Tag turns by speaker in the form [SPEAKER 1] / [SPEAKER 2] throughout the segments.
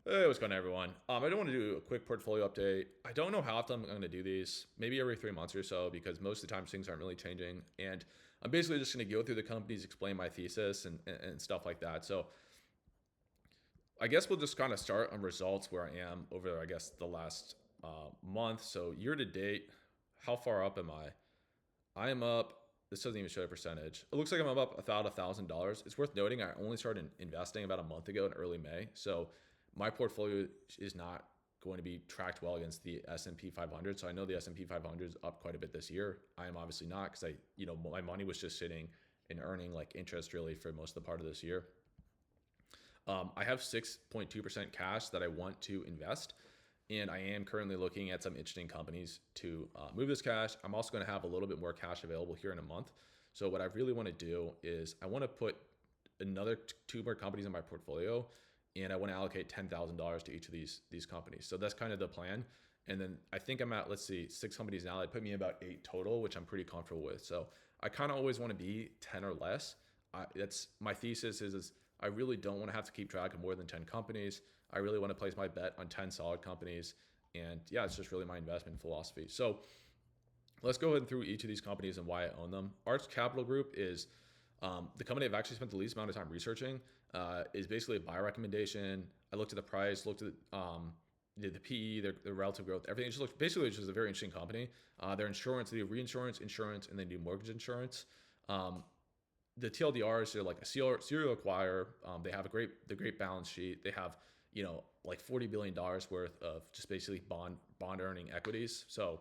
[SPEAKER 1] Hey, what's going on, everyone? I don't want to do a quick portfolio update. I don't know how often I'm going to do these. Maybe every 3 months or so, because most of the time things aren't really changing. And I'm basically just going to go through the companies, explain my thesis, and stuff like that. So I guess we'll just kind of start on results where I am over, I guess, the last month. So year to date, how far up am I? I am up. This doesn't even show a percentage. It looks like I'm up about $1,000. It's worth noting I only started investing about a month ago in early May, so my portfolio is not going to be tracked well against the S&P 500. So I know the S&P 500 is up quite a bit this year. I am obviously not because my money was just sitting and earning like interest really for most of the part of this year. I have 6.2% cash that I want to invest. And I am currently looking at some interesting companies to move this cash. I'm also going to have a little bit more cash available here in a month. So, what I really want to do is I want to put another two more companies in my portfolio, and I want to allocate $10,000 to each of these companies. So, that's kind of the plan. And then I think I'm at, let's see, 6 companies now. That put me about 8 total, which I'm pretty comfortable with. So, I kind of always want to be 10 or less. That's my thesis is I really don't want to have to keep track of more than 10 companies. I really want to place my bet on 10 solid companies. And yeah, it's just really my investment philosophy. So let's go ahead through each of these companies and why I own them. Arch Capital Group is the company I've actually spent the least amount of time researching. Is basically a buy recommendation. I looked at the price, looked at the PE, their relative growth, everything. It just looked basically it's just a very interesting company. Their insurance, they do reinsurance, insurance, and they do mortgage insurance. The TLDRs, they're like a serial acquirer. They have the great balance sheet. They have like $40 billion worth of just basically bond earning equities. So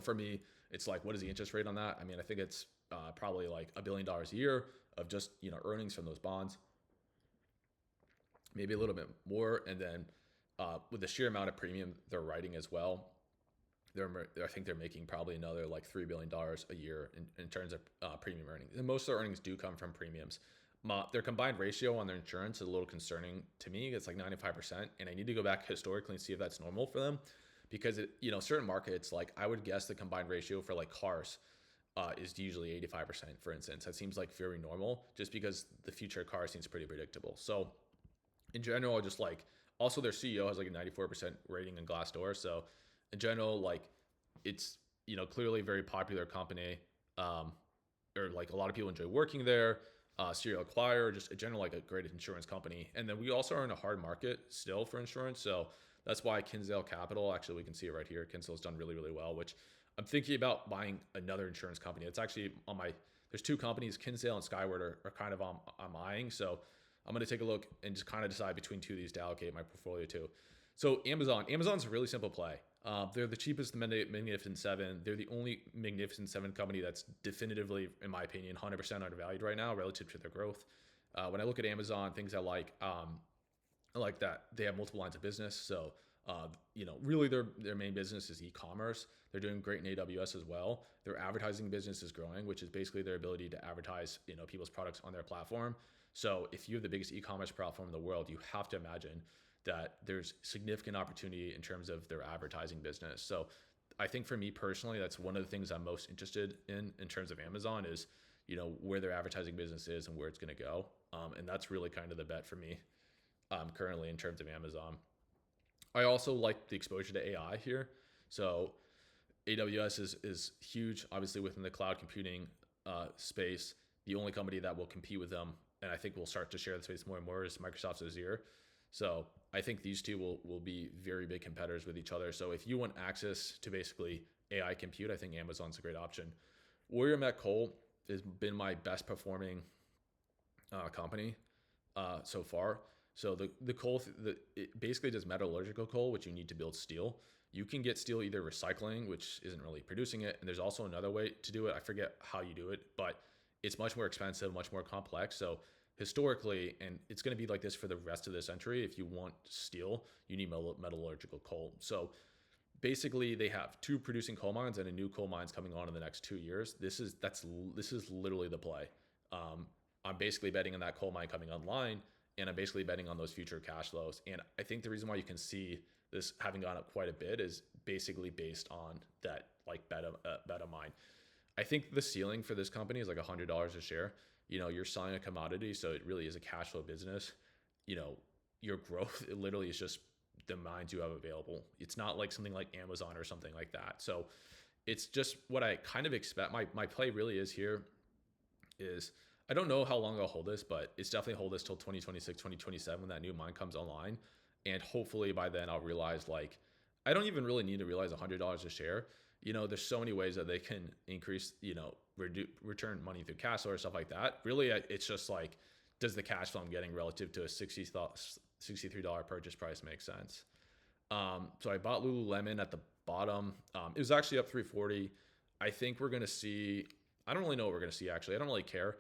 [SPEAKER 1] for me, it's like, what is the interest rate on that? I mean, I think it's probably like $1 billion a year of just earnings from those bonds, maybe a little bit more, and then with the sheer amount of premium they're writing as well, I think they're making probably another like $3 billion a year in terms of premium earnings. And most of their earnings do come from premiums. Their combined ratio on their insurance is a little concerning to me. It's like 95%, and I need to go back historically and see if that's normal for them, because certain markets, like I would guess the combined ratio for like cars is usually 85%, for instance. That seems like very normal, just because the future of cars seems pretty predictable. So in general, just like also their CEO has like a 94% rating in Glassdoor. So in general, like it's clearly a very popular company, or like a lot of people enjoy working there. Serial acquirer, just in general like a great insurance company. And then we also are in a hard market still for insurance, so that's why Kinsale Capital, actually we can see it right here. Kinsale's done really really well, which I'm thinking about buying another insurance company. It's actually on my there's two companies, Kinsale and Skyward, are kind of on eyeing. So I'm going to take a look and just kind of decide between two of these to allocate my portfolio to. So Amazon's a really simple play. They're the cheapest Magnificent Seven. They're the only Magnificent Seven company that's definitively, in my opinion, 100% undervalued right now relative to their growth. When I look at Amazon, things I like that they have multiple lines of business. So, really their main business is e-commerce. They're doing great in AWS as well. Their advertising business is growing, which is basically their ability to advertise, people's products on their platform. So, if you have the biggest e-commerce platform in the world, you have to imagine that there's significant opportunity in terms of their advertising business. So, I think for me personally, that's one of the things I'm most interested in terms of Amazon is, where their advertising business is and where it's going to go. And that's really kind of the bet for me currently in terms of Amazon. I also like the exposure to AI here. So AWS is huge, obviously within the cloud computing space. The only company that will compete with them, and I think we'll start to share the space more and more, is Microsoft's Azure. So I think these two will be very big competitors with each other. So if you want access to basically AI compute, I think Amazon's a great option. Warrior Met Coal has been my best performing company so far. So the coal it basically does metallurgical coal, which you need to build steel. You can get steel either recycling, which isn't really producing it, and there's also another way to do it. I forget how you do it, but it's much more expensive, much more complex. So historically, and it's going to be like this for the rest of the century, if you want steel, you need metallurgical coal. So basically, they have two producing coal mines and a new coal mines coming on in the next 2 years. This is literally the play. I'm basically betting on that coal mine coming online, and I'm basically betting on those future cash flows. And I think the reason why you can see this having gone up quite a bit is basically based on that like bet of mine. I think the ceiling for this company is like $100 a share. You're selling a commodity, so it really is a cash flow business. You know, your growth, it literally is just the mines you have available. It's not like something like Amazon or something like that. So it's just what I kind of expect. My play really is here is I don't know how long I'll hold this, but it's definitely hold this till 2026, 2027 when that new mine comes online. And hopefully by then I'll realize like I don't even really need to realize $100 a share. There's so many ways that they can increase, return money through cash flow or stuff like that. Really, it's just like, does the cash flow I'm getting relative to a $63 purchase price make sense? So I bought Lululemon at the bottom. It was actually up 340. I think we're going to see, I don't really know what we're going to see actually. I don't really care.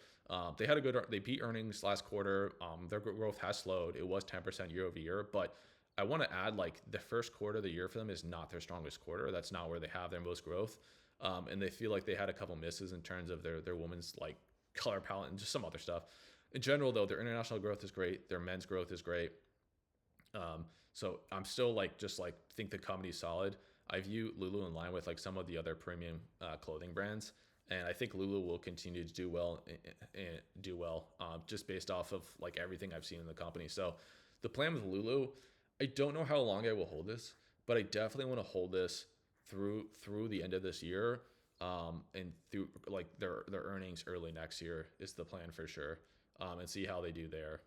[SPEAKER 1] They beat earnings last quarter. Their growth has slowed. It was 10% year over year, but I want to add like the first quarter of the year for them is not their strongest quarter. That's not where they have their most growth. And they feel like they had a couple misses in terms of their women's like color palette and just some other stuff. In general though, their international growth is great. Their men's growth is great. So I'm still just think the company's solid. I view Lulu in line with like some of the other premium clothing brands. And I think Lulu will continue to do well just based off of like everything I've seen in the company. So the plan with Lulu, I don't know how long I will hold this, but I definitely want to hold this through the end of this year, and through like their earnings early next year is the plan for sure, and see how they do there.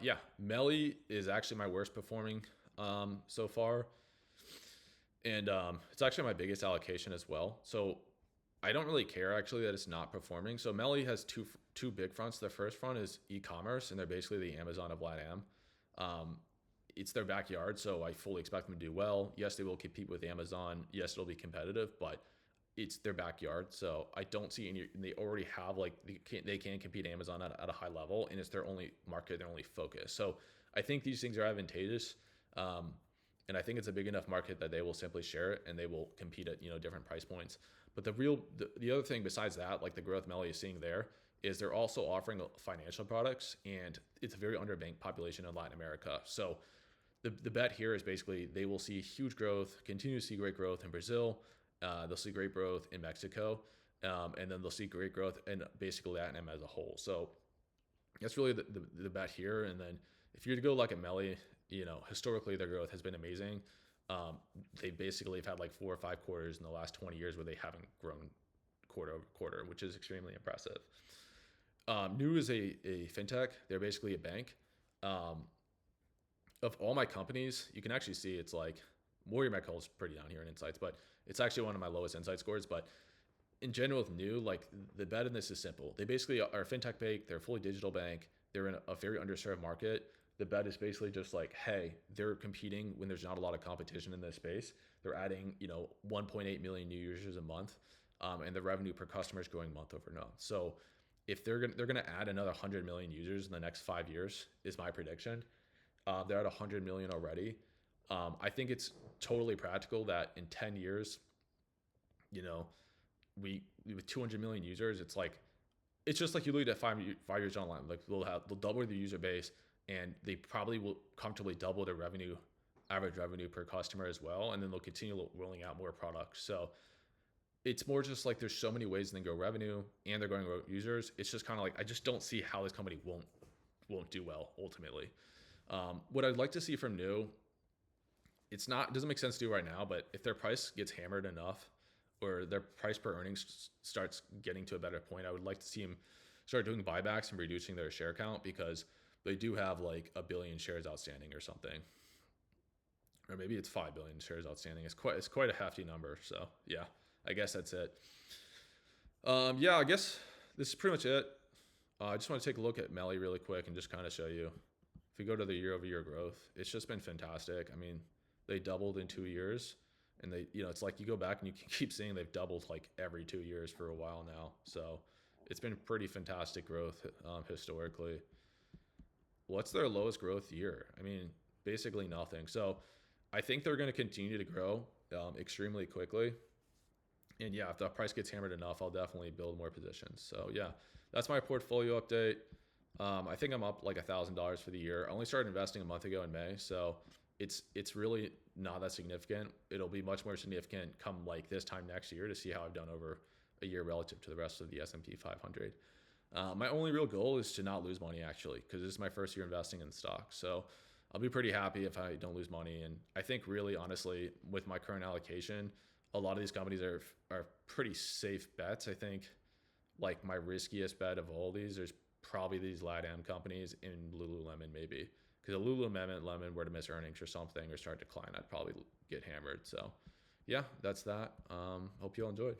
[SPEAKER 1] Yeah, Melly is actually my worst performing so far, and it's actually my biggest allocation as well. So I don't really care actually that it's not performing. So Melly has two big fronts. The first front is e-commerce, and they're basically the Amazon of LATAM. It's their backyard, so I fully expect them to do well. Yes, they will compete with Amazon. Yes, it'll be competitive, but it's their backyard, so I don't see any. They already have like they can compete Amazon at a high level, and it's their only market, their only focus. So I think these things are advantageous, and I think it's a big enough market that they will simply share it and they will compete at different price points. But the other thing besides that, like the growth Melly is seeing there, is they're also offering financial products, and it's a very underbanked population in Latin America. So the bet here is basically they will see huge growth, continue to see great growth in Brazil. They'll see great growth in Mexico, and then they'll see great growth in basically LATAM as a whole. So that's really the bet here. And then if you're to go like a Melly, historically their growth has been amazing. They basically have had like 4 or 5 quarters in the last 20 years where they haven't grown quarter over quarter, which is extremely impressive. Nu is a fintech. They're basically a bank. Of all my companies, you can actually see it's like Warrior Medical is pretty down here in insights, but it's actually one of my lowest insight scores. But in general with Nu, like the bet in this is simple. They basically are a fintech bank. They're a fully digital bank. They're in a very underserved market. The bet is basically just like, hey, they're competing when there's not a lot of competition in this space. They're adding, 1.8 million new users a month, and the revenue per customer is growing month over month. So if they're gonna add another 100 million users in the next 5 years, is my prediction. They're at 100 million already. I think it's totally practical that in 10 years, we with 200 million users, it's just like you look at 5 years online. Like they'll double their user base, and they probably will comfortably double their average revenue per customer as well, and then they'll continue rolling out more products. So it's more just like there's so many ways they can grow revenue, and they're growing users. It's just kind of like I just don't see how this company won't do well ultimately. What I'd like to see from Nu, it doesn't make sense to do right now, but if their price gets hammered enough, or their price per earnings starts getting to a better point, I would like to see them start doing buybacks and reducing their share count, because they do have like 1 billion shares outstanding or something, or maybe it's 5 billion shares outstanding. It's quite a hefty number. So yeah, I guess that's it. Yeah, I guess this is pretty much it. I just want to take a look at Melly really quick and just kind of show you. If you go to the year-over-year growth, it's just been fantastic. I mean, they doubled in 2 years, and it's like you go back and you can keep seeing they've doubled like every 2 years for a while now. So it's been pretty fantastic growth historically. What's their lowest growth year? I mean, basically nothing. So I think they're going to continue to grow extremely quickly. And yeah, if the price gets hammered enough, I'll definitely build more positions. So yeah, that's my portfolio update. I think I'm up like $1,000 for the year. I only started investing a month ago in May, so it's really not that significant. It'll be much more significant come like this time next year to see how I've done over a year relative to the rest of the S&P 500. My only real goal is to not lose money actually, because this is my first year investing in stocks. So I'll be pretty happy if I don't lose money. And I think really honestly, with my current allocation, a lot of these companies are pretty safe bets. I think like my riskiest bet of all these, there's probably these LATAM companies in Lululemon maybe. Because if Lululemon were to miss earnings or something or start to decline, I'd probably get hammered. So yeah, that's that. Hope you all enjoyed.